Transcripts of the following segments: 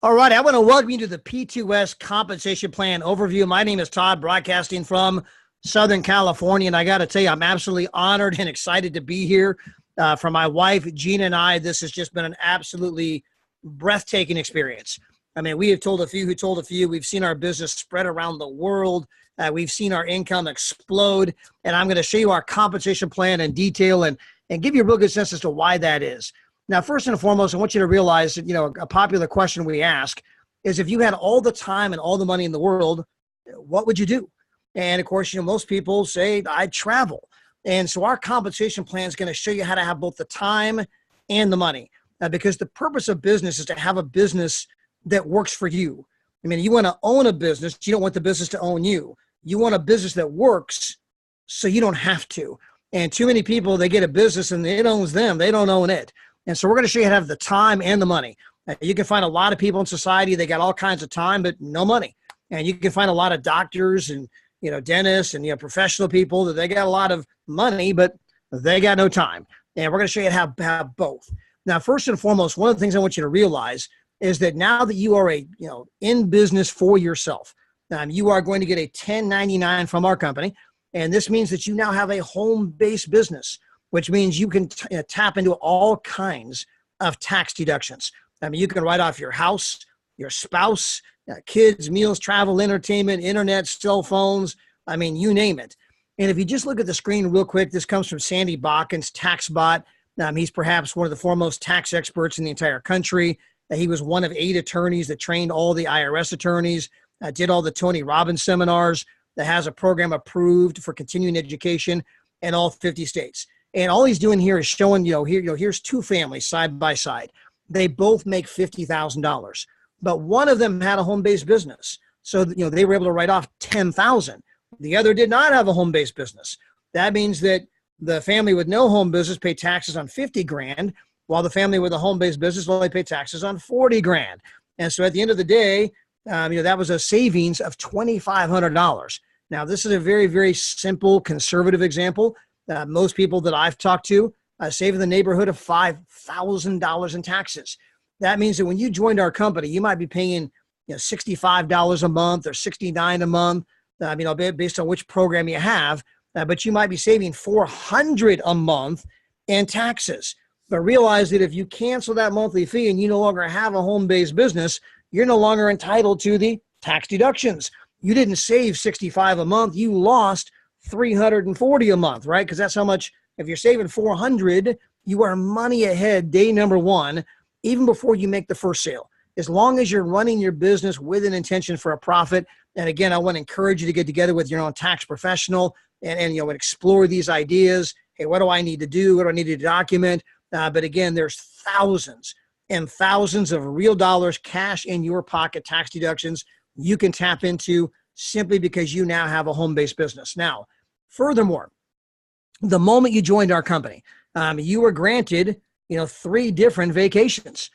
All right, I want to welcome you to the P2S Compensation Plan Overview. My name is Todd, broadcasting from Southern California, and I got to tell you, I'm absolutely honored and excited to be here. For my wife, Gina, and I, this has just been an absolutely breathtaking experience. I mean, we have told a few who told a few. We've seen our business spread around the world. We've seen our income explode, and I'm going to show you our compensation plan in detail and give you a real good sense as to why that is. Now, first and foremost, I want you to realize that, a popular question we ask is, if you had all the time and all the money in the world, what would you do? And of course, most people say, I'd travel. And so our compensation plan is going to show you how to have both the time and the money, because the purpose of business is to have a business that works for you. I mean, you want to own a business. You don't want the business to own you. You want a business that works so you don't have to. And too many people, they get a business and it owns them. They don't own it. And so we're going to show you how to have the time and the money. You can find a lot of people in society, they got all kinds of time, but no money. And you can find a lot of doctors and, dentists and, professional people that they got a lot of money, but they got no time. And we're going to show you how to have both. Now, first and foremost, one of the things I want you to realize is that now that you are in business for yourself, you are going to get a 1099 from our company. And this means that you now have a home-based business, which means you can tap into all kinds of tax deductions. I mean, you can write off your house, your spouse, kids, meals, travel, entertainment, internet, cell phones. I mean, you name it. And if you just look at the screen real quick, this comes from Sandy Botkin's TaxBot. He's perhaps one of the foremost tax experts in the entire country. He was one of 8 attorneys that trained all the IRS attorneys, did all the Tony Robbins seminars, that has a program approved for continuing education in all 50 states. And all he's doing here is showing, here's 2 families side by side. They both make $50,000, but one of them had a home-based business. So, they were able to write off $10,000. The other did not have a home-based business. That means that the family with no home business paid taxes on $50,000, while the family with a home-based business only paid taxes on $40,000. And so at the end of the day, that was a savings of $2,500. Now, this is a very, very simple, conservative example. Most people that I've talked to save in the neighborhood of $5,000 in taxes. That means that when you joined our company, you might be paying $65 a month or $69 a month, based on which program you have, but you might be saving $400 a month in taxes. But realize that if you cancel that monthly fee and you no longer have a home-based business, you're no longer entitled to the tax deductions. You didn't save $65 a month, you lost $340 a month, right? Because that's how much. If you're saving $400, you are money ahead day number 1, even before you make the first sale. As long as you're running your business with an intention for a profit. And again, I want to encourage you to get together with your own tax professional and explore these ideas. Hey, what do I need to do? What do I need to document? But again, there's thousands and thousands of real dollars, cash in your pocket, tax deductions you can tap into simply because you now have a home-based business. Now, furthermore, the moment you joined our company, you were granted, 3 different vacations.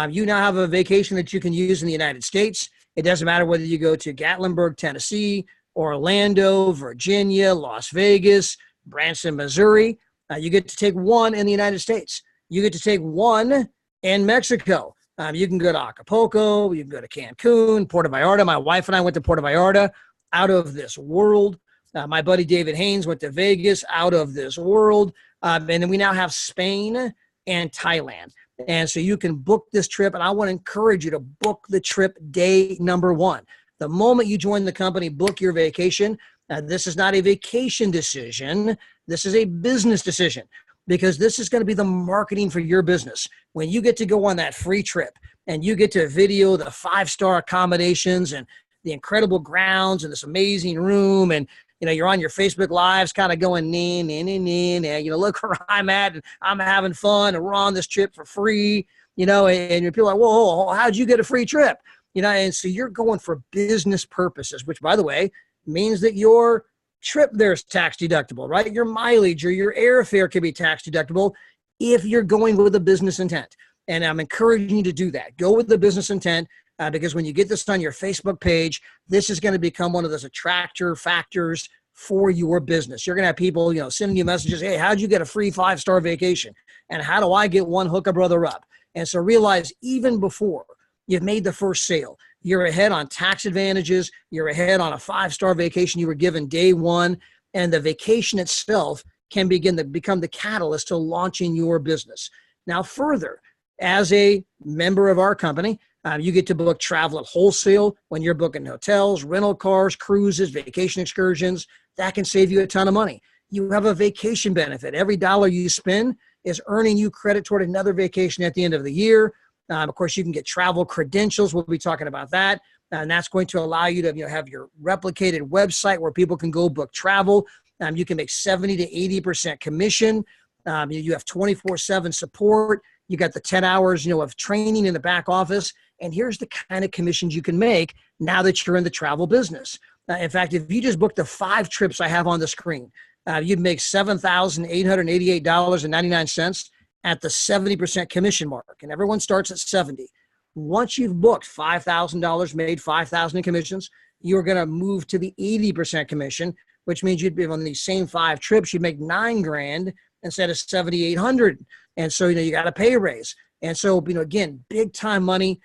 You now have a vacation that you can use in the United States. It doesn't matter whether you go to Gatlinburg, Tennessee, Orlando, Virginia, Las Vegas, Branson, Missouri. You get to take 1 in the United States. You get to take 1 in Mexico. You can go to Acapulco. You can go to Cancun, Puerto Vallarta. My wife and I went to Puerto Vallarta, out of this world. My buddy David Haynes went to Vegas, out of this world. And then we now have Spain and Thailand. And so you can book this trip. And I want to encourage you to book the trip day number 1. The moment you join the company, book your vacation. This is not a vacation decision. This is a business decision, because this is going to be the marketing for your business. When you get to go on that free trip and you get to video the 5-star accommodations and the incredible grounds and this amazing room, and you're on your Facebook Lives kind of going, look where I'm at, and I'm having fun, and we're on this trip for free, and people are like, whoa, how'd you get a free trip? And so you're going for business purposes, which, by the way, means that your trip there is tax deductible, right? Your mileage or your airfare can be tax deductible if you're going with a business intent. And I'm encouraging you to do that. Go with the business intent, because when you get this on your Facebook page, this is going to become one of those attractor factors for your business. You're going to have people, sending you messages. Hey, how'd you get a free 5-star vacation? And how do I get one hook a brother up? And so realize, even before you've made the first sale. You're ahead on tax advantages. You're ahead on a 5-star vacation you were given day one. And the vacation itself can begin to become the catalyst to launching your business. Now, further, as a member of our company, you get to book travel at wholesale when you're booking hotels, rental cars, cruises, vacation excursions. That can save you a ton of money. You have a vacation benefit. Every dollar you spend is earning you credit toward another vacation at the end of the year. Of course, you can get travel credentials. We'll be talking about that. And that's going to allow you to have your replicated website where people can go book travel. You can make 70 to 80% commission. You have 24/7 support. You got the 10 hours, of training in the back office. And here's the kind of commissions you can make now that you're in the travel business. In fact, if you just book the 5 trips I have on the screen, you'd make $7,888.99 at the 70% commission mark. And everyone starts at 70. Once you've booked $5,000, made $5,000 in commissions, you're going to move to the 80% commission, which means you'd be on these same 5 trips, you'd make $9,000 instead of $7,800. And so, you got a pay raise. And so, again, big time money.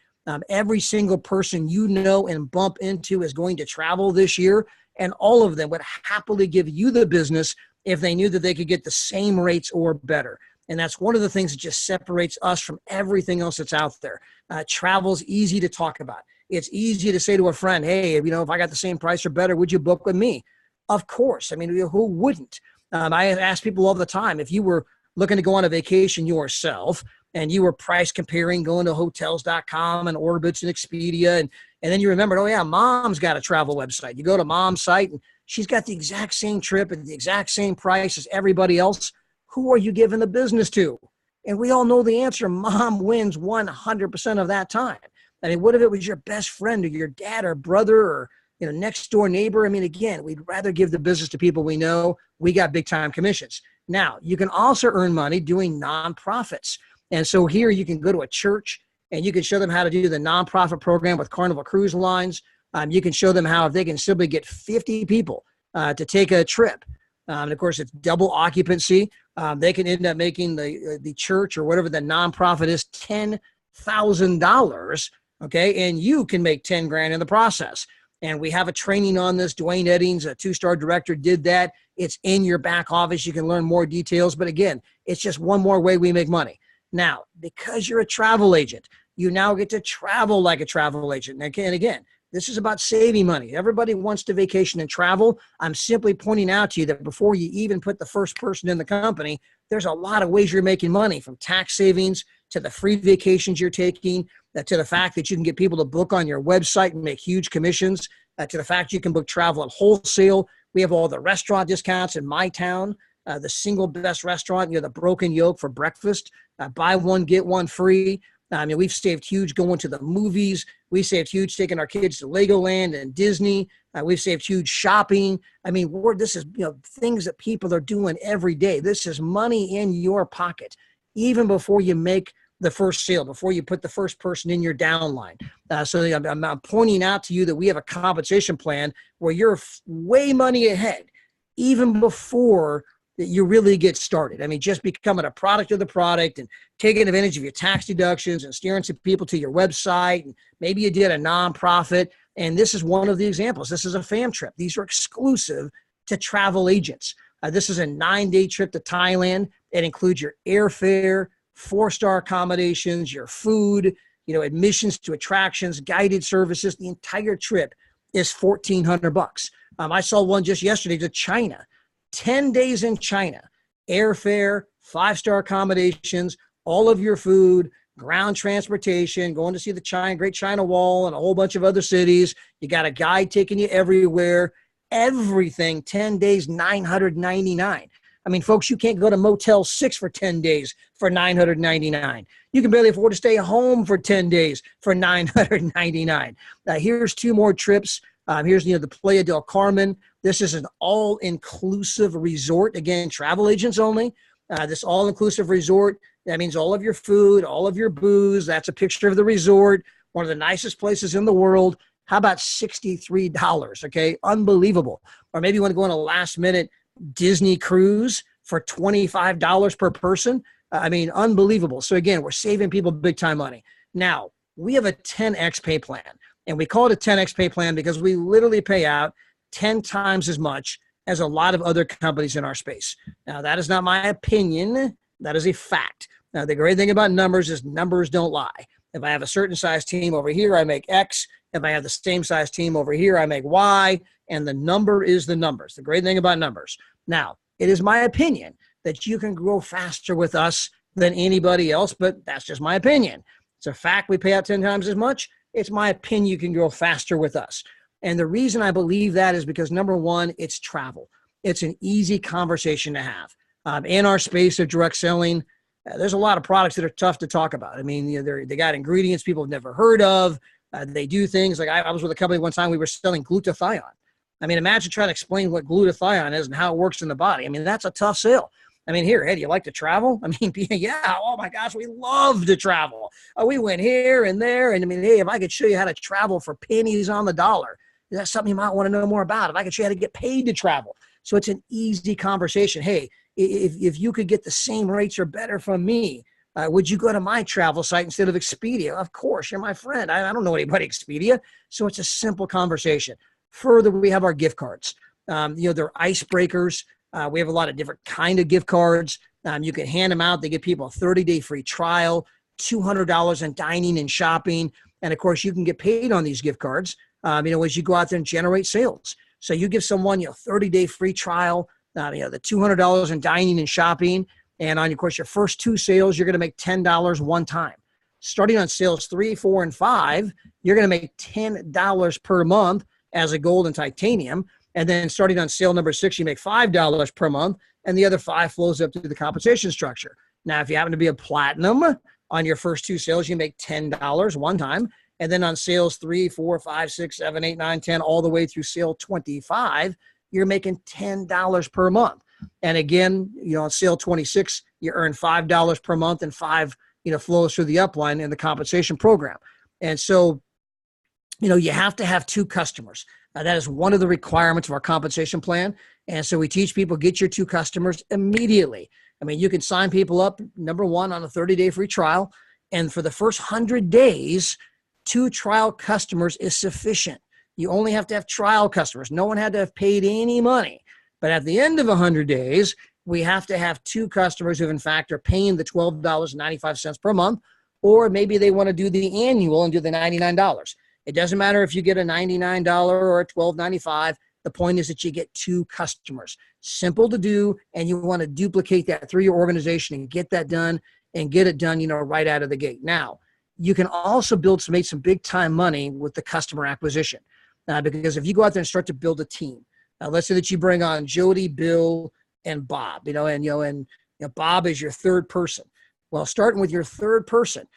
Every single person and bump into is going to travel this year. And all of them would happily give you the business if they knew that they could get the same rates or better. And that's one of the things that just separates us from everything else that's out there. Travel's easy to talk about. It's easy to say to a friend, hey, if I got the same price or better, would you book with me? Of course. Who wouldn't? I ask people all the time, if you were looking to go on a vacation yourself and you were price comparing, going to hotels.com and Orbitz and Expedia, and then you remembered, oh yeah, mom's got a travel website. You go to mom's site and she's got the exact same trip at the exact same price as everybody else. Who are you giving the business to? And we all know the answer. Mom wins 100% of that time. What if it was your best friend or your dad or brother or next door neighbor? Again, we'd rather give the business to people we know. We got big time commissions. Now, you can also earn money doing nonprofits. And so here you can go to a church and you can show them how to do the nonprofit program with Carnival Cruise Lines. You can show them how if they can simply get 50 people to take a trip. And of course, it's double occupancy. They can end up making the church or whatever the nonprofit is $10,000. Okay. And you can make 10 grand in the process. And we have a training on this. Dwayne Eddings, a 2-star director, did that. It's in your back office. You can learn more details. But again, it's just one more way we make money. Now, because you're a travel agent, you now get to travel like a travel agent. And again, this is about saving money. Everybody wants to vacation and travel. I'm simply pointing out to you that before you even put the first person in the company, there's a lot of ways you're making money, from tax savings to the free vacations you're taking, to the fact that you can get people to book on your website and make huge commissions, to the fact you can book travel at wholesale. We have all the restaurant discounts in my town, the single best restaurant, the Broken Yolk for breakfast, buy one, get one free. We've saved huge going to the movies. We saved huge taking our kids to Legoland and Disney. We've saved huge shopping. This is things that people are doing every day. This is money in your pocket, even before you make the first sale, before you put the first person in your downline. So I'm pointing out to you that we have a compensation plan where you're way money ahead, even before that you really get started. Just becoming a product of the product and taking advantage of your tax deductions and steering some people to your website. And maybe you did a nonprofit. And this is one of the examples. This is a fam trip. These are exclusive to travel agents. This is a 9-day trip to Thailand. It includes your airfare, 4-star accommodations, your food, admissions to attractions, guided services. The entire trip is $1,400. I saw one just yesterday to China. 10 days in China, airfare, 5-star accommodations, all of your food, ground transportation, going to see the Great China Wall and a whole bunch of other cities. You got a guide taking you everywhere, everything, 10 days, $999. Folks, you can't go to Motel 6 for 10 days for $999. You can barely afford to stay home for 10 days for $999. Here's 2 more trips. Here's the Playa del Carmen. This is an all-inclusive resort. Again, travel agents only. This all-inclusive resort, that means all of your food, all of your booze. That's a picture of the resort. One of the nicest places in the world. How about $63? Okay, unbelievable. Or maybe you want to go on a last-minute Disney cruise for $25 per person. Unbelievable. So again, we're saving people big time money. Now, we have a 10X pay plan. And we call it a 10X pay plan because we literally pay out 10 times as much as a lot of other companies in our space. Now, that is not my opinion. That is a fact. Now, the great thing about numbers is numbers don't lie. If I have a certain size team over here, I make X. If I have the same size team over here, I make Y. And the number is the numbers. The great thing about numbers. Now, it is my opinion that you can grow faster with us than anybody else, but that's just my opinion. It's a fact we pay out 10 times as much. It's my opinion you can grow faster with us. And the reason I believe that is because, number one, it's travel. It's an easy conversation to have. In our space of direct selling, there's a lot of products that are tough to talk about. I mean, they got ingredients people have never heard of. They do things like I was with a company one time, we were selling glutathione. I mean, imagine trying to explain what glutathione is and how it works in the body. I mean, that's a tough sale. I mean, here, hey, do you like to travel? I mean, yeah, oh my gosh, we love to travel. We went here and there. And I mean, hey, if I could show you how to travel for pennies on the dollar, that's something you might want to know more about. If I could show you how to get paid to travel. So it's an easy conversation. Hey, if you could get the same rates or better from me, would you go to my travel site instead of Expedia? Of course, you're my friend. I don't know anybody Expedia. So it's a simple conversation. Further, we have our gift cards. They're icebreakers. We have a lot of different kind of gift cards. You can hand them out. They give people a 30-day free trial, $200 in dining and shopping. And of course, you can get paid on these gift cards, as you go out there and generate sales. So you give someone, 30-day free trial, the $200 in dining and shopping. And on, of course, your first 2 sales, you're going to make $10 one time. Starting on sales 3, 4, and 5, you're going to make $10 per month as a gold and titanium. And then starting on sale number 6, you make $5 per month, and the other 5 flows up to the compensation structure. Now, if you happen to be a platinum, on your first 2 sales, you make $10 one time. And then on sales 3, 4, 5, 6, 7, 8, 9, 10, all the way through sale 25, you're making $10 per month. And again, on sale 26, you earn $5 per month, and 5, flows through the upline in the compensation program. And so, you have to have 2 customers. That is one of the requirements of our compensation plan. And so we teach people, get your 2 customers immediately. I mean, you can sign people up, number one, on a 30-day free trial. And for the first 100 days, 2 trial customers is sufficient. You only have to have trial customers. No one had to have paid any money. But at the end of 100 days, we have to have 2 customers who, in fact, are paying the $12.95 per month, or maybe they want to do the annual and do the $99. It doesn't matter if you get a $99 or a $12.95. The point is that you get 2 customers. Simple to do, and you want to duplicate that through your organization and get that done and get it done, right out of the gate. Now, you can also make some big time money with the customer acquisition. Because if you go out there and start to build a team, let's say that you bring on Jody, Bill, and Bob, and Bob is your 3rd person. Well, starting with your 3rd person,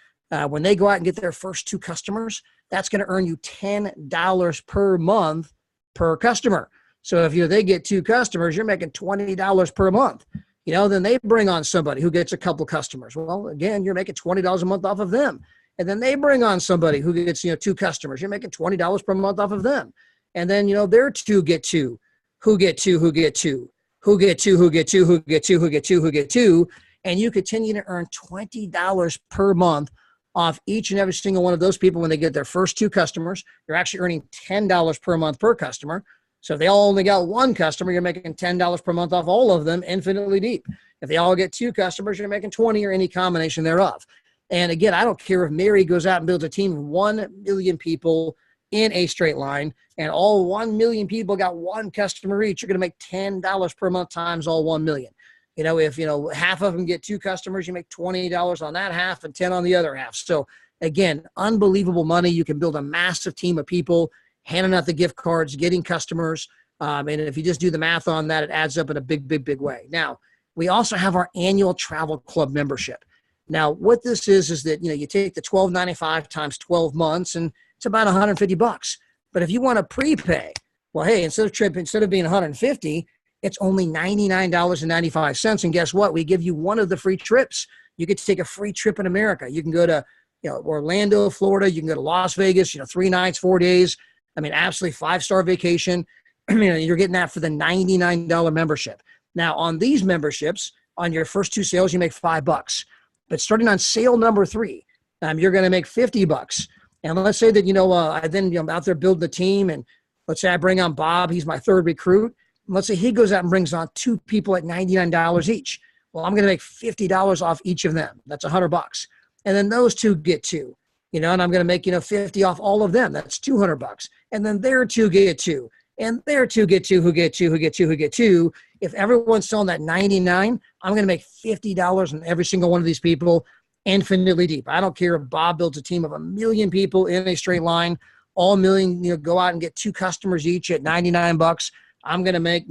when they go out and get their first 2 customers, that's going to earn you $10 per month per customer. So if they get 2 customers, you're making $20 per month. Then they bring on somebody who gets a couple customers. Well, again, you're making $20 a month off of them. And then they bring on somebody who gets, 2 customers. You're making $20 per month off of them. And then, their 2 get 2, who get 2, who get 2, who get 2, who get 2, who get 2, who get 2, who get 2. And you continue to earn $20 per month off each and every single one of those people when they get their first 2 customers. You're actually earning $10 per month per customer. So if they all only got 1 customer, you're making $10 per month off all of them, infinitely deep. If they all get 2 customers, you're making 20 or any combination thereof. And again, I don't care if Mary goes out and builds a team of 1 million people in a straight line, and all 1 million people got 1 customer each, you're going to make $10 per month times all 1 million. If, half of them get 2 customers, you make $20 on that half and 10 on the other half. So again, unbelievable money. You can build a massive team of people, handing out the gift cards, getting customers. And if you just do the math on that, it adds up in a big, big, big way. Now, we also have our annual travel club membership. Now, what this is that, you take the $12.95 times 12 months, and it's about $150. But if you want to prepay, well, hey, instead of being $150, it's only $99.95. And guess what? We give you one of the free trips. You get to take a free trip in America. You can go to Orlando, Florida. You can go to Las Vegas, 3 nights, 4 days. I mean, absolutely 5-star vacation. You're getting that for the $99 membership. Now, on these memberships, on your first 2 sales, you make $5. But starting on sale number 3, you're going to make $50. And let's say that, I then, I'm out there building the team, and let's say I bring on Bob, he's my third recruit. And let's say he goes out and brings on 2 people at $99 each. Well, I'm going to make $50 off each of them. That's $100. And then those 2 get 2, and I'm going to make, 50 off all of them. That's $200. And then their 2 get 2. And their 2 get 2, who get 2, who get 2, who get 2. If everyone's selling that 99, I'm going to make $50 on every single one of these people, infinitely deep. I don't care if Bob builds a team of 1 million people in a straight line, all million, go out and get 2 customers each at $99. I'm going to make,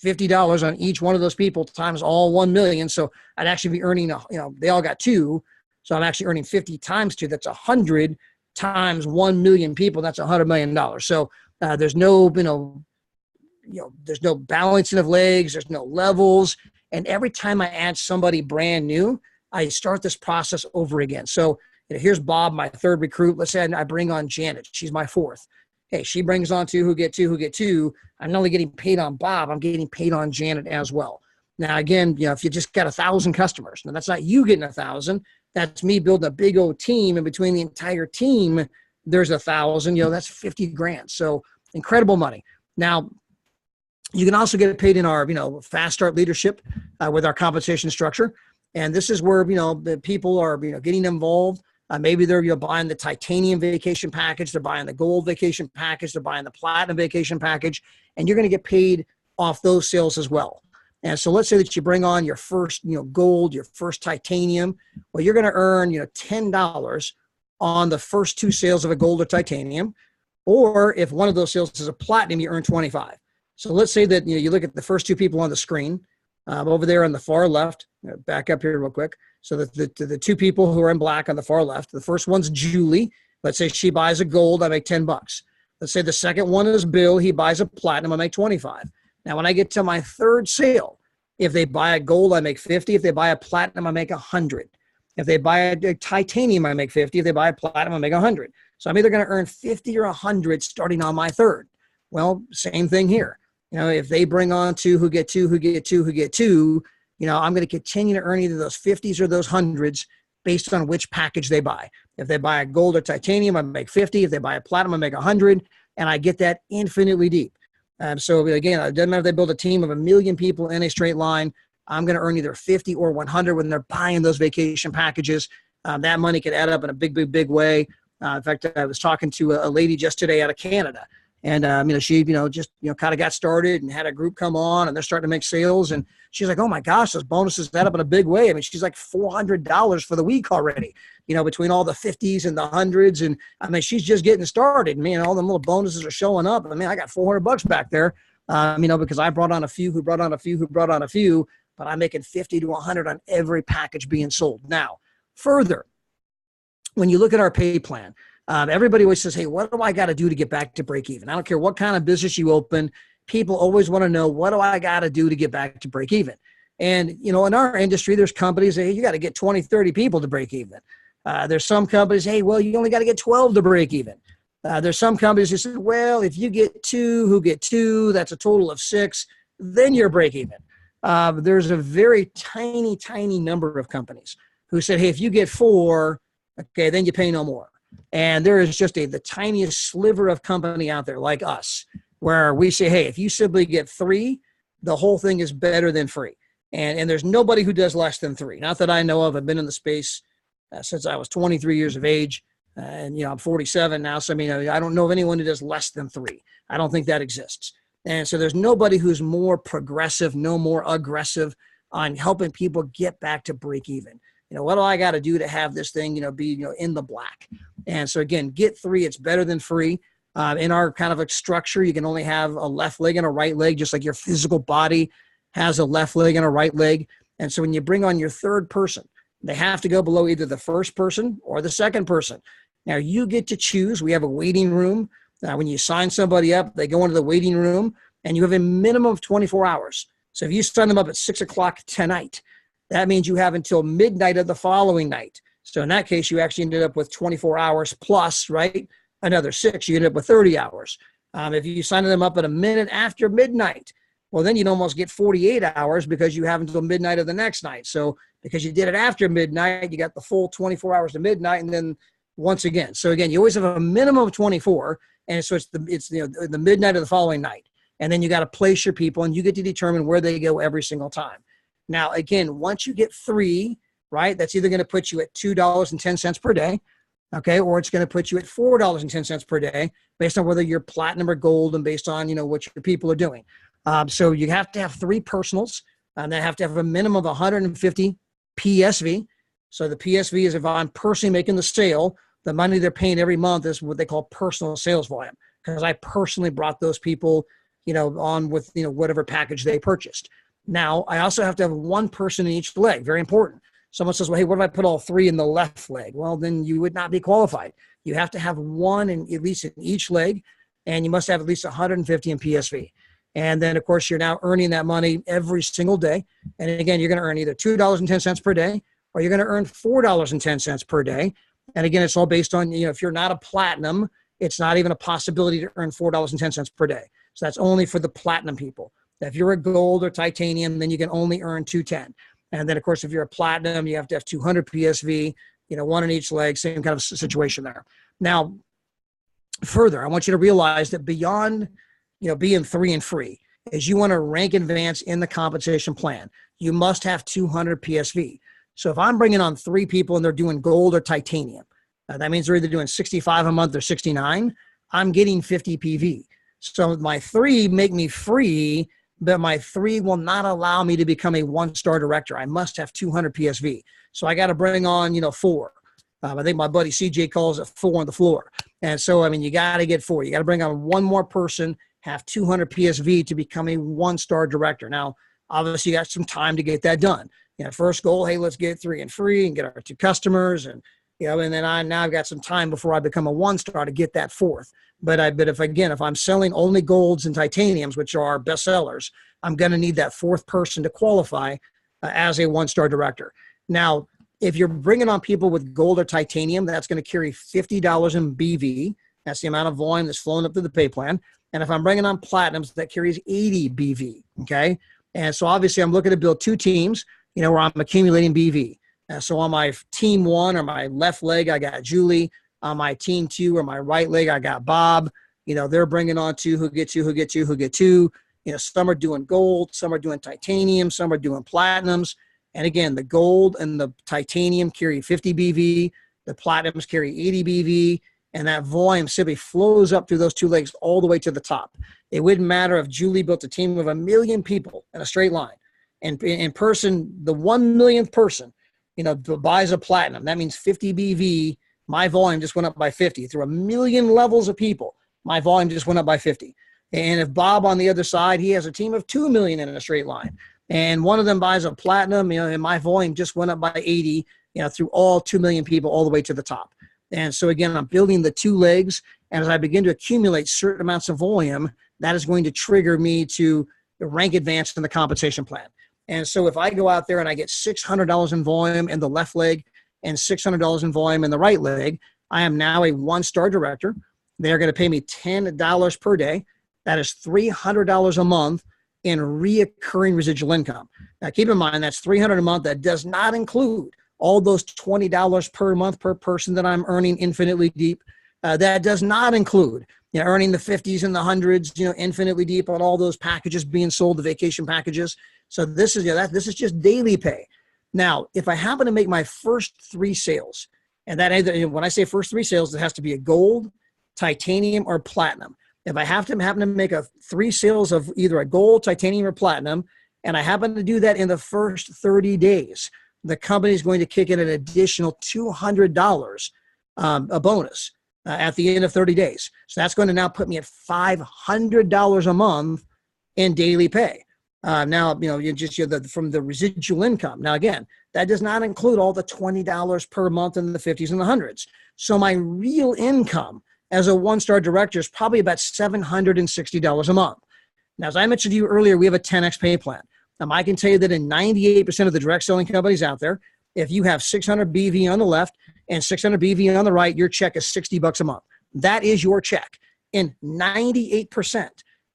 $50 on each one of those people times all 1 million. So I'd actually be earning, they all got 2. So I'm actually earning 50 times 2. That's 100 times 1 million people. That's $100 million. So there's no, there's no balancing of legs. There's no levels. And every time I add somebody brand new, I start this process over again. So here's Bob, my third recruit. Let's say I bring on Janet. She's my fourth. Hey, she brings on 2 who get 2, who get 2. I'm not only getting paid on Bob, I'm getting paid on Janet as well. Now, again, if you just got 1,000 customers, now that's not you getting 1,000. That's me building a big old team. And between the entire team, there's 1,000, that's 50 grand. So incredible money. Now, you can also get paid in our, fast start leadership with our compensation structure. And this is where, the people are, getting involved. Maybe they're buying the titanium vacation package. They're buying the gold vacation package. They're buying the platinum vacation package. And you're going to get paid off those sales as well. And so let's say that you bring on your first, gold, your first titanium. Well, you're going to earn, $10 on the first 2 sales of a gold or titanium. Or if one of those sales is a platinum, you earn 25. So let's say that, you look at the first 2 people on the screen over there on the far left. Back up here real quick. So the 2 people who are in black on the far left, the first one's Julie. Let's say she buys a gold, I make $10. Let's say the second one is Bill. He buys a platinum, I make 25. Now, when I get to my third sale, if they buy a gold, I make 50. If they buy a platinum, I make 100. If they buy a titanium, I make 50. If they buy a platinum, I make 100. So I'm either going to earn 50 or 100 starting on my third. Well, same thing here. If they bring on 2 who get 2, who get 2, who get 2, I'm going to continue to earn either those 50s or those 100s based on which package they buy. If they buy a gold or titanium, I make 50. If they buy a platinum, I make 100. And I get that infinitely deep. So again, it doesn't matter if they build a team of 1 million people in a straight line. I'm going to earn either 50 or 100 when they're buying those vacation packages. That money could add up in a big, big, big way. In fact, I was talking to a lady just today out of Canada. And, she, just, kind of got started and had a group come on and they're starting to make sales. And she's like, oh my gosh, those bonuses add up in a big way. I mean, she's like $400 for the week already, between all the 50s and the 100s. And I mean, she's just getting started. All them little bonuses are showing up. I got $400 back there, because I brought on a few who brought on a few who brought on a few, but I'm making 50 to 100 on every package being sold. Now, further, when you look at our pay plan, everybody always says, hey, what do I got to do to get back to break even? I don't care what kind of business you open. People always want to know, what do I got to do to get back to break even? And, in our industry, there's companies that, hey, you got to get 20, 30 people to break even. There's some companies, hey, well, you only got to get 12 to break even. There's some companies who say, well, if you get 2 who get 2, that's a total of 6, then you're break even. There's a very tiny, tiny number of companies who said, hey, if you get 4, okay, then you pay no more. And there is just the tiniest sliver of company out there like us, where we say, hey, if you simply get 3, the whole thing is better than free. And there's nobody who does less than 3. Not that I know of. I've been in the space since I was 23 years of age. And, I'm 47 now. So, I don't know of anyone who does less than 3. I don't think that exists. And so there's nobody who's more progressive, no more aggressive on helping people get back to break even. What do I got to do to have this thing, be, in the black? And so again, get 3, it's better than free. In our kind of a structure, you can only have a left leg and a right leg, just like your physical body has a left leg and a right leg. And so when you bring on your third person, they have to go below either the first person or the second person. Now you get to choose. We have a waiting room. When you sign somebody up, they go into the waiting room and you have a minimum of 24 hours. So if you sign them up at 6 o'clock tonight, that means you have until midnight of the following night. So in that case, you actually ended up with 24 hours plus, right? Another 6, you ended up with 30 hours. If you sign them up at a minute after midnight, Well, then you'd almost get 48 hours because you have until midnight of the next night. So because you did it after midnight, you got the full 24 hours to midnight, and then once again. So again, you always have a minimum of 24, and so it's the midnight of the following night. And then you got to place your people, and you get to determine where they go every single time. Now, again, once you get 3, right, that's either going to put you at $2.10 per day, okay, or it's going to put you at $4.10 per day based on whether you're platinum or gold and based on, what your people are doing. So you have to have 3 personals, and they have to have a minimum of 150 PSV. So the PSV is if I'm personally making the sale, the money they're paying every month is what they call personal sales volume, because I personally brought those people, on with, whatever package they purchased. Now, I also have to have 1 person in each leg. Very important. Someone says, well, hey, what if I put all 3 in the left leg? Well, then you would not be qualified. You have to have 1 at least in each leg, and you must have at least 150 in PSV. And then, of course, you're now earning that money every single day. And again, you're going to earn either $2.10 per day, or you're going to earn $4.10 per day. And again, it's all based on, if you're not a platinum, it's not even a possibility to earn $4.10 per day. So that's only for the platinum people. If you're a gold or titanium, then you can only earn $2.10. And then, of course, if you're a platinum, you have to have 200 PSV, 1 in each leg, same kind of situation there. Now, further, I want you to realize that beyond, being 3 and free, is you want to rank advance in the compensation plan. You must have 200 PSV. So if I'm bringing on 3 people and they're doing gold or titanium, that means they're either doing 65 a month or 69, I'm getting 50 PV. So my 3 make me free, but my 3 will not allow me to become a 1-star director. I must have 200 PSV. So I got to bring on, 4. I think my buddy CJ calls it 4 on the floor. And so, you got to get 4. You got to bring on 1 more person, have 200 PSV to become a 1-star director. Now, obviously, you got some time to get that done. First goal, hey, let's get 3 and free and get our 2 customers. And, and then I've got some time before I become a 1-star to get that 4th. But if I'm selling only golds and titaniums, which are best sellers, I'm going to need that 4th person to qualify as a 1-star director. Now, if you're bringing on people with gold or titanium, that's going to carry $50 in BV. That's the amount of volume that's flowing up through the pay plan. And if I'm bringing on platinums, that carries 80 BV. Okay. And so obviously I'm looking to build 2 teams, where I'm accumulating BV. So on my team 1 or my left leg, I got Julie. On my team 2 or my right leg, I got Bob. They're bringing on 2 who get 2. Some are doing gold, some are doing titanium, some are doing platinums. And again, the gold and the titanium carry 50 BV. The platinums carry 80 BV. And that volume simply flows up through those 2 legs all the way to the top. It wouldn't matter if Julie built a team of 1 million people in a straight line. And in person, the 1 millionth person, buys a platinum. That means 50 BV. My volume just went up by 50. Through 1 million levels of people, my volume just went up by 50. And if Bob on the other side, he has a team of 2 million in a straight line, and one of them buys a platinum, and my volume just went up by 80, through all 2 million people all the way to the top. And so again, I'm building the 2 legs. And as I begin to accumulate certain amounts of volume, that is going to trigger me to rank advance in the compensation plan. And so if I go out there and I get $600 in volume in the left leg and $600 in volume in the right leg, I am now a 1-star director. They're going to pay me $10 per day. That is $300 a month in reoccurring residual income. Now, keep in mind, that's $300 a month. That does not include all those $20 per month per person that I'm earning infinitely deep. That does not include earning the 50s and the 100s, infinitely deep on all those packages being sold, the vacation packages. So this is this is just daily pay. Now, if I happen to make my first 3 sales, and that either, when I say first 3 sales, it has to be a gold, titanium, or platinum. If I happen to make 3 sales of either a gold, titanium, or platinum, and I happen to do that in the first 30 days, the company is going to kick in an additional $200 a bonus at the end of 30 days. So that's going to now put me at $500 a month in daily pay. Now, from the residual income. Now, again, that does not include all the $20 per month in the 50s and the 100s. So my real income as a 1-star director is probably about $760 a month. Now, as I mentioned to you earlier, we have a 10X pay plan. I can tell you that in 98% of the direct selling companies out there, if you have 600 BV on the left and 600 BV on the right, your check is $60 a month. That is your check in 98%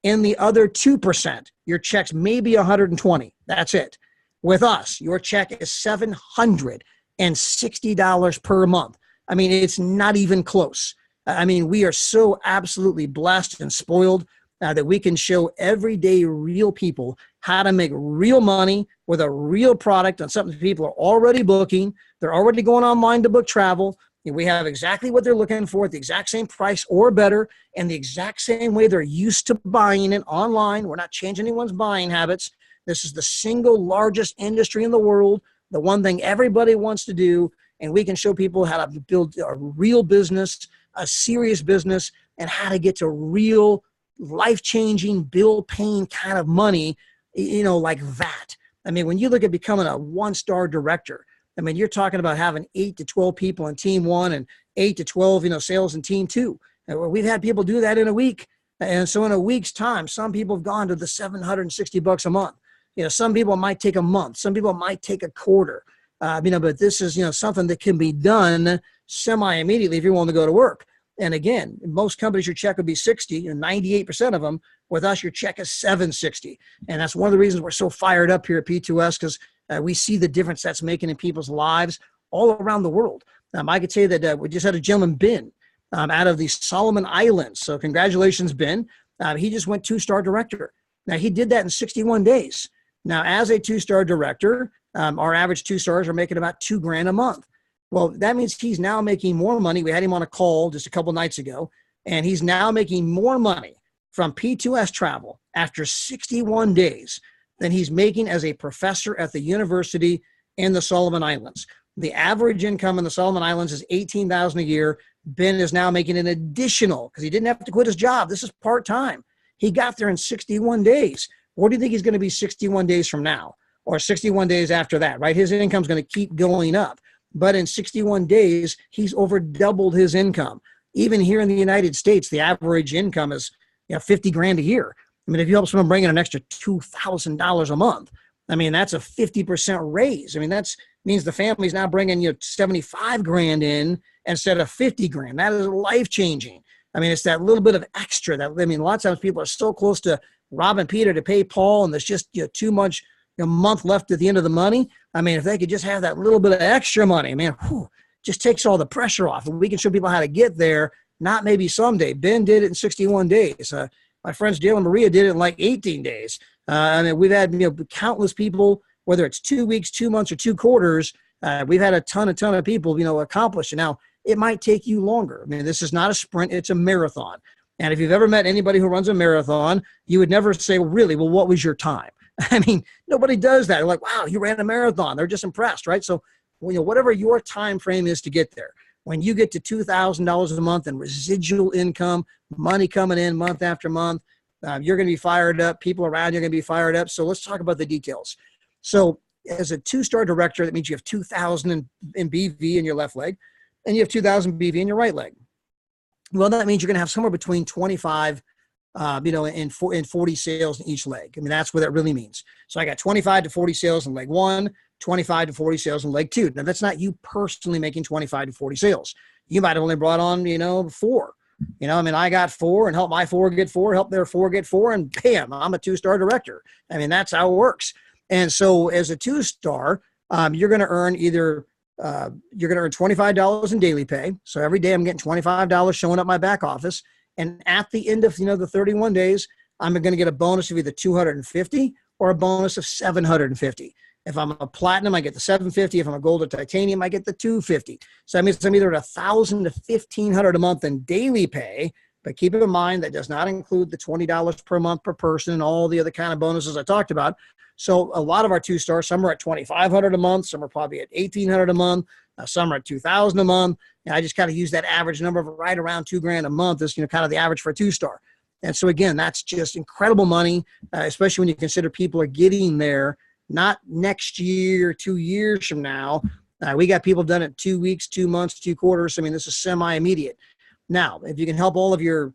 In the other 2%, your check's maybe 120. That's it. With us, your check is $760 per month. I mean, it's not even close. I mean, we are so absolutely blessed and spoiled that we can show everyday real people how to make real money with a real product on something people are already booking. They're already going online to book travel. We have exactly what they're looking for at the exact same price or better, and the exact same way they're used to buying it online. We're not changing anyone's buying habits. This is the single largest industry in the world, the one thing everybody wants to do, and we can show people how to build a real business, a serious business, and how to get to real life-changing, bill-paying kind of money, like that. I mean, when you look at becoming a one-star director, I mean, you're talking about having 8 to 12 people in team one and 8 to 12, sales in team two. And we've had people do that in a week. And so in a week's time, some people have gone to the $760 a month. Some people might take a month. Some people might take a quarter. But this is, something that can be done semi-immediately if you want to go to work. And again, in most companies, your check would be 60, and 98% of them. With us, your check is 760. And that's one of the reasons we're so fired up here at P2S, because we see the difference that's making in people's lives all around the world. I could say that we just had a gentleman, Ben, out of the Solomon Islands. So congratulations, Ben. He just went 2-star director. Now, he did that in 61 days. Now, as a 2-star director, our average 2 stars are making about $2,000 a month. Well, that means he's now making more money. We had him on a call just a couple nights ago, and he's now making more money from P2S travel after 61 days than he's making as a professor at the university in the Solomon Islands. The average income in the Solomon Islands is $18,000 a year. Ben is now making an additional, because he didn't have to quit his job. This is part-time. He got there in 61 days. What do you think he's going to be 61 days from now, or 61 days after that, right? His income is going to keep going up. But in 61 days, he's over doubled his income. Even here in the United States, the average income is $50,000 a year. I mean, if you help someone bring in an extra $2,000 a month, I mean, that's a 50% raise. I mean, that means the family's now bringing $75,000 in instead of $50,000. That is life-changing. I mean, it's that little bit of extra. A lot of times people are so close to robbing Peter to pay Paul, and there's just too much month left at the end of the money. I mean, if they could just have that little bit of extra money, man, just takes all the pressure off. And we can show people how to get there, not maybe someday. Ben did it in 61 days. My friends Dale and Maria did it in like 18 days. I mean, we've had countless people, whether it's 2 weeks, 2 months, or 2 quarters. We've had a ton of people, accomplish it. Now, it might take you longer. I mean, this is not a sprint. It's a marathon. And if you've ever met anybody who runs a marathon, you would never say, well, what was your time? I mean, nobody does that. They're like, wow, you ran a marathon. They're just impressed, right? So, whatever your time frame is to get there, when you get to $2,000 a month in residual income, money coming in month after month, you're going to be fired up. People around you are going to be fired up. So let's talk about the details. So as a 2-star director, that means you have 2,000 in BV in your left leg, and you have 2,000 BV in your right leg. Well, that means you're going to have somewhere between 25 and 40 sales in each leg. I mean, that's what that really means. So I got 25 to 40 sales in leg 1, 25 to 40 sales in leg 2. Now, that's not you personally making 25 to 40 sales. You might have only brought on, 4. I got 4 and helped my 4 get 4, help their 4 get 4, and bam, I'm a 2-star director. I mean, that's how it works. And so as a 2-star, you're going to earn $25 in daily pay. So every day I'm getting $25 showing up my back office. And at the end of, the 31 days, I'm going to get a bonus of either 250 or a bonus of 750. If I'm a platinum, I get the 750. If I'm a gold or titanium, I get the 250. So that means I'm either at $1,000 to $1,500 a month in daily pay. But keep in mind that does not include the $20 per month per person and all the other kind of bonuses I talked about. So a lot of our 2-stars, some are at $2,500 a month, some are probably at $1,800 a month, some are at $2,000 a month. And I just kind of use that average number of right around $2,000 a month as kind of the average for a 2-star. And so again, that's just incredible money, especially when you consider people are getting there not next year, 2 years from now. We got people done it 2 weeks, 2 months, 2 quarters. I mean, this is semi-immediate. Now, if you can help all of your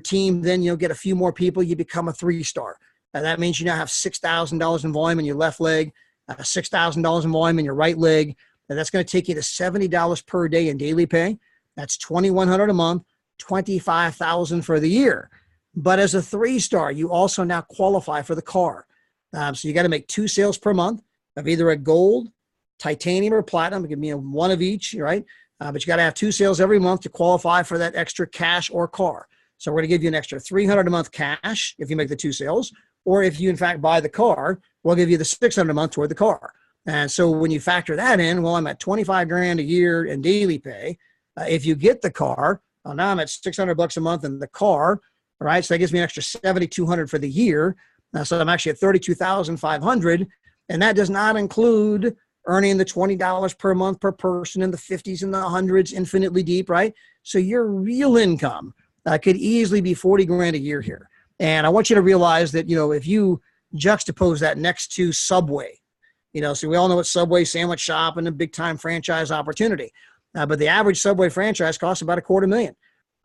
team, then get a few more people, you become a 3-star. That means you now have $6,000 in volume in your left leg, $6,000 in volume in your right leg. And that's going to take you to $70 per day in daily pay. That's $2,100 a month, $25,000 for the year. But as a 3-star, you also now qualify for the car. So you got to make 2 sales per month of either a gold, titanium, or platinum. It can be one of each, right? But you got to have 2 sales every month to qualify for that extra cash or car. So we're going to give you an extra $300 a month cash if you make the 2 sales, or if you in fact buy the car, we'll give you the $600 a month toward the car. And so when you factor that in, well, I'm at 25 grand a year in daily pay. If you get the car, well, now I'm at $600 a month in the car. All right, so that gives me an extra $7,200 for the year. So I'm actually at $32,500, and that does not include earning the $20 per month per person in the 50s and the hundreds, infinitely deep, right? So your real income could easily be 40 grand a year here. And I want you to realize that, if you juxtapose that next to Subway, so we all know what Subway sandwich shop and a big time franchise opportunity. But the average Subway franchise costs about $250,000.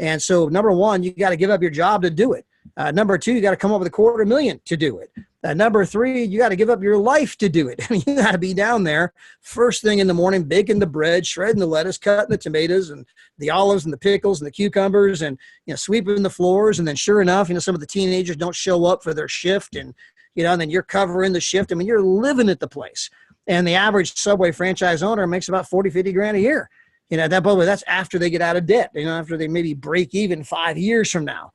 And so number one, you got to give up your job to do it. Number two, you got to come up with $250,000 to do it. Number three, you got to give up your life to do it. You got to be down there first thing in the morning, baking the bread, shredding the lettuce, cutting the tomatoes and the olives and the pickles and the cucumbers, and sweeping the floors. And then sure enough, some of the teenagers don't show up for their shift, and and then you're covering the shift. I mean, you're living at the place. And the average Subway franchise owner makes about 40, 50 grand a year. That, by the way, that's after they get out of debt, after they maybe break even 5 years from now.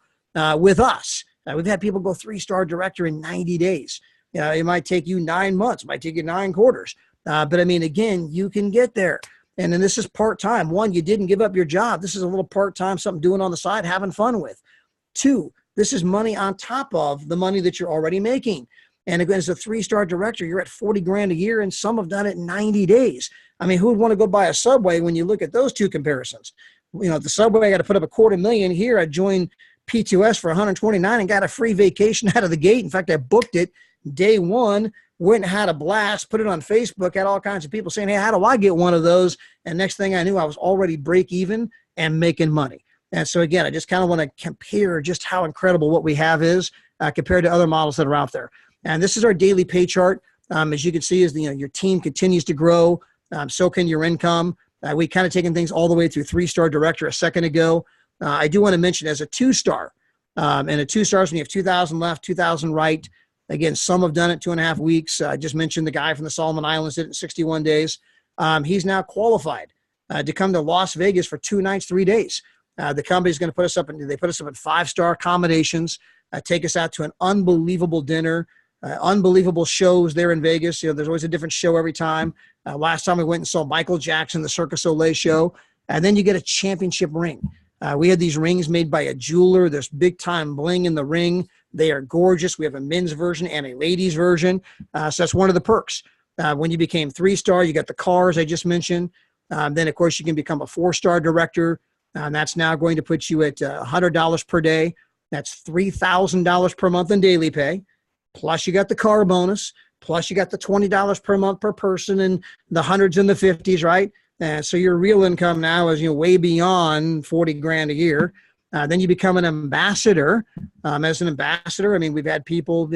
With us, we've had people go 3-star director in 90 days. It might take you 9 months, it might take you 9 quarters. But I mean, again, you can get there. And then this is part-time. One, you didn't give up your job. This is a little part-time, something doing on the side, having fun with. 2, this is money on top of the money that you're already making. And again, as a 3-star director, you're at 40 grand a year, and some have done it in 90 days. I mean, who would want to go buy a Subway when you look at those 2 comparisons? The Subway, I got to put up $250,000 here. I joined P2S for 129 and got a free vacation out of the gate. In fact, I booked it day one, went and had a blast, put it on Facebook, had all kinds of people saying, hey, how do I get one of those? And next thing I knew, I was already break even and making money. And so again, I just kind of want to compare just how incredible what we have is compared to other models that are out there. And this is our daily pay chart. As you can see, as your team continues to grow, so can your income. We kind of taken things all the way through 3-star director a second ago. I do want to mention as a 2-star, and a 2-star is when you have 2,000 left, 2,000 right. Again, some have done it 2.5 weeks. I just mentioned the guy from the Solomon Islands did it in 61 days. He's now qualified to come to Las Vegas for 2 nights, 3 days. The company's going to put us up, they put us up at 5-star accommodations, take us out to an unbelievable dinner, unbelievable shows there in Vegas. There's always a different show every time. Last time we went and saw Michael Jackson, the Cirque du Soleil show, and then you get a championship ring. We had these rings made by a jeweler. There's big time bling in the ring. They are gorgeous. We have a men's version and a ladies version. So that's one of the perks. When you became 3-star, you got the cars I just mentioned. Then, of course, you can become a 4-star director. That's now going to put you at $100 per day. That's $3,000 per month in daily pay. Plus, you got the car bonus. Plus, you got the $20 per month per person and the hundreds and the 50s, right? So your real income now is way beyond 40 grand a year. Then you become an ambassador. As an ambassador, I mean, we've had people,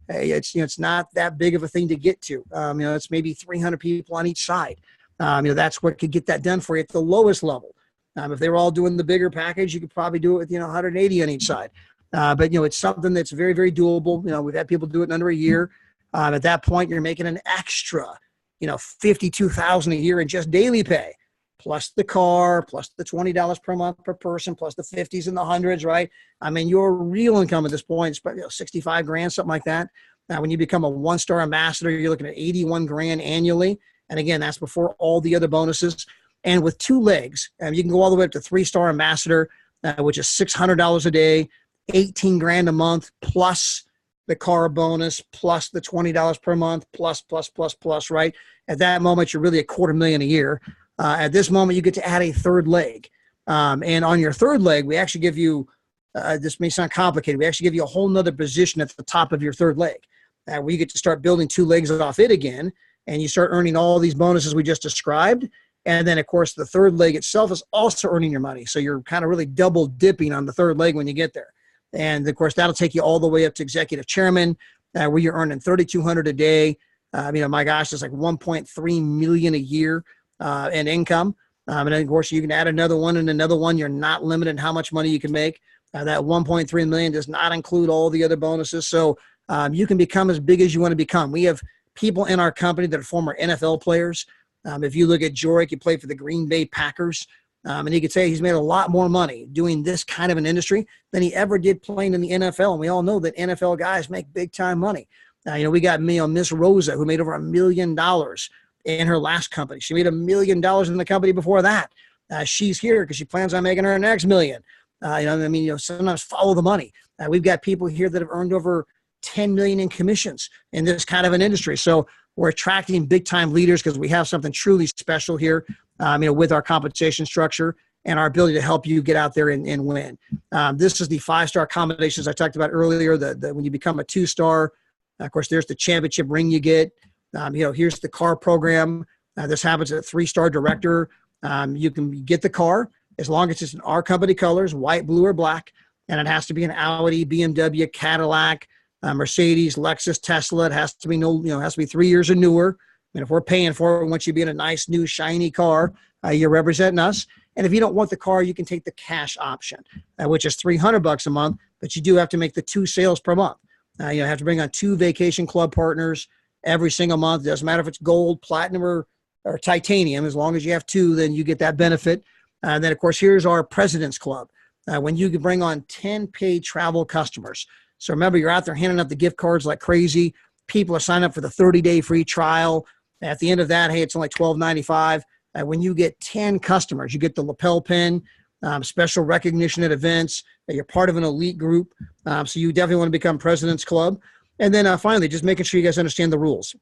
hey, it's not that big of a thing to get to. It's maybe 300 people on each side. That's what could get that done for you at the lowest level. If they were all doing the bigger package, you could probably do it with 180 on each side. But it's something that's very, very doable. We've had people do it in under a year. At that point, you're making an extra, $52,000 a year in just daily pay, plus the car, plus the $20 per month per person, plus the 50s and the hundreds, right? I mean, your real income at this point is 65 grand, something like that. Now, when you become a 1-star ambassador, you're looking at 81 grand annually. And again, that's before all the other bonuses. And with 2 legs, you can go all the way up to 3-star ambassador, which is $600 a day, 18 grand a month, plus the car bonus, plus the $20 per month, plus, right? At that moment, you're really a $250,000 a year. At this moment, you get to add a 3rd leg. And on your 3rd leg, we actually give you, this may sound complicated, we actually give you a whole nother position at the top of your 3rd leg, where you get to start building 2 legs off it again, and you start earning all these bonuses we just described. And then, of course, the 3rd leg itself is also earning your money. So you're kind of really double dipping on the 3rd leg when you get there. And, of course, that'll take you all the way up to executive chairman, where you're earning $3,200 a day. My gosh, it's like $1.3 million a year in income. And then, of course, you can add another one and another one. You're not limited in how much money you can make. That 1.3 million does not include all the other bonuses. So you can become as big as you want to become. We have people in our company that are former NFL players. If you look at Jorick, he played for the Green Bay Packers. And he could say he's made a lot more money doing this kind of an industry than he ever did playing in the NFL. And we all know that NFL guys make big time money. We got Miss Rosa, who made over $1 million in her last company. She made $1 million in the company before that. She's here because she plans on making her next million. Sometimes follow the money. We've got people here that have earned over 10 million in commissions in this kind of an industry. So we're attracting big time leaders because we have something truly special here, with our compensation structure and our ability to help you get out there and win. This is the 5-star accommodations I talked about earlier, that when you become a 2-star, of course, there's the championship ring you get. Here's the car program. This happens at 3-star director. You can get the car as long as it's in our company colors, white, blue, or black, and it has to be an Audi, BMW, Cadillac, Mercedes, Lexus, Tesla. It has to be has to be 3 years or newer. And if we're paying for it, we want you to be in a nice, new, shiny car. You're representing us. And if you don't want the car, you can take the cash option, which is $300 a month, but you do have to make the 2 sales per month. You have to bring on 2 vacation club partners every single month. It doesn't matter if it's gold, platinum, or titanium. As long as you have 2, then you get that benefit. And then, of course, here's our President's Club. When you can bring on 10 paid travel customers. So remember, you're out there handing out the gift cards like crazy. People are signing up for the 30-day free trial. At the end of that, hey, it's only $12.95. When you get 10 customers, you get the lapel pin, special recognition at events. You're part of an elite group. So you definitely want to become President's Club. And then finally, just making sure you guys understand the rules.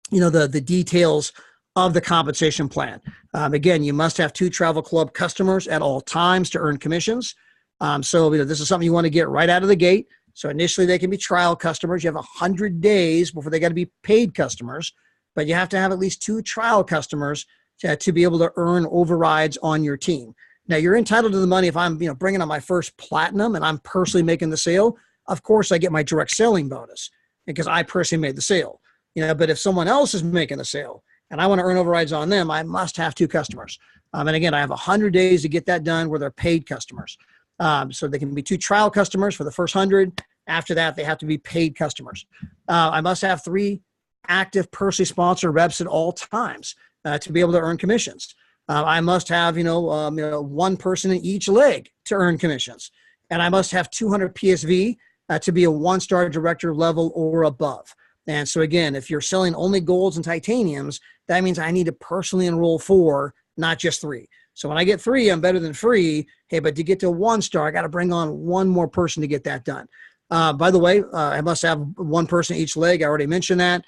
The details of the compensation plan. Again, you must have 2 travel club customers at all times to earn commissions. So this is something you want to get right out of the gate. So initially they can be trial customers. You have 100 days before they got to be paid customers, but you have to have at least 2 trial customers to be able to earn overrides on your team. Now you're entitled to the money if I'm bringing on my first platinum and I'm personally making the sale. Of course, I get my direct selling bonus because I personally made the sale. But if someone else is making the sale and I want to earn overrides on them, I must have 2 customers. And again, I have 100 days to get that done where they're paid customers. So they can be 2 trial customers for the first 100. After that, they have to be paid customers. I must have 3 active personally sponsored reps at all times to be able to earn commissions. I must have, 1 person in each leg to earn commissions. And I must have 200 PSV to be a 1-star director level or above. And so again, if you're selling only golds and titaniums, that means I need to personally enroll 4, not just 3. So when I get 3, I'm better than free. Hey, but to get to 1-star, I got to bring on 1 more person to get that done. By the way, I must have 1 person each leg. I already mentioned that.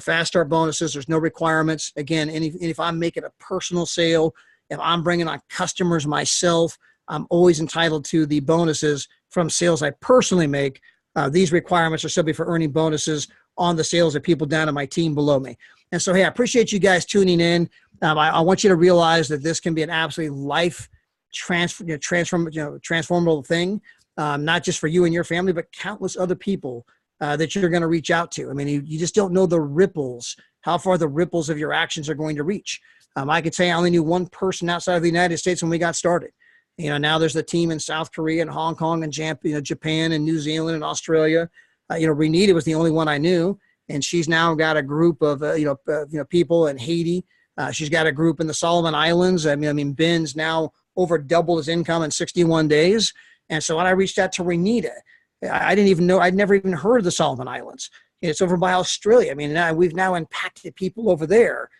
Fast start bonuses, there's no requirements. Again, if I'm making a personal sale, if I'm bringing on customers myself, I'm always entitled to the bonuses from sales I personally make. These requirements are simply for earning bonuses on the sales of people down on my team below me. And so, hey, I appreciate you guys tuning in. I want you to realize that this can be an absolutely life transformable thing, not just for you and your family, but countless other people that you're going to reach out to. I mean, you just don't know the ripples, how far the ripples of your actions are going to reach. I could say I only knew 1 person outside of the United States when we got started. Now there's a team in South Korea and Hong Kong and Japan and New Zealand and Australia. Renita was the only one I knew, and she's now got a group of people in Haiti. She's got a group in the Solomon Islands. Ben's now over double his income in 61 days. And so when I reached out to Renita, I didn't even know, I'd never even heard of the Solomon Islands. It's over by Australia. We've now impacted people over there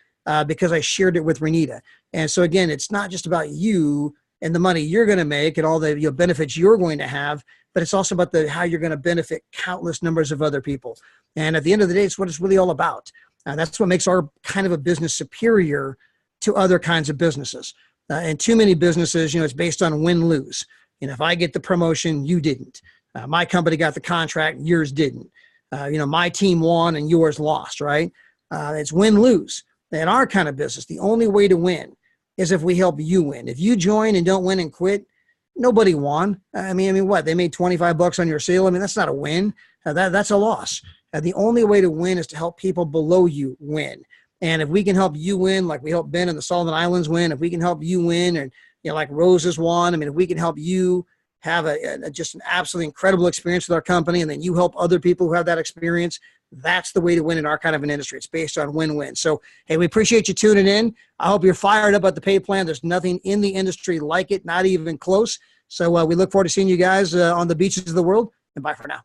because I shared it with Renita. And so again, it's not just about you and the money you're going to make and all the benefits you're going to have, but it's also about how you're going to benefit countless numbers of other people. And at the end of the day, it's what it's really all about. That's what makes our kind of a business superior to other kinds of businesses. And too many businesses, it's based on win-lose. If I get the promotion, you didn't. My company got the contract, yours didn't. My team won and yours lost, right? It's win-lose. In our kind of business, the only way to win is if we help you win. If you join and don't win and quit, nobody won. What? They made $25 on your sale. That's not a win. That's a loss. The only way to win is to help people below you win. And if we can help you win, like we helped Ben and the Solomon Islands win, if we can help you win, and like Roses won, if we can help you have just an absolutely incredible experience with our company, and then you help other people who have that experience. That's the way to win in our kind of an industry. It's based on win-win. So, hey, we appreciate you tuning in. I hope you're fired up about the pay plan. There's nothing in the industry like it, not even close. So we look forward to seeing you guys on the beaches of the world, and bye for now.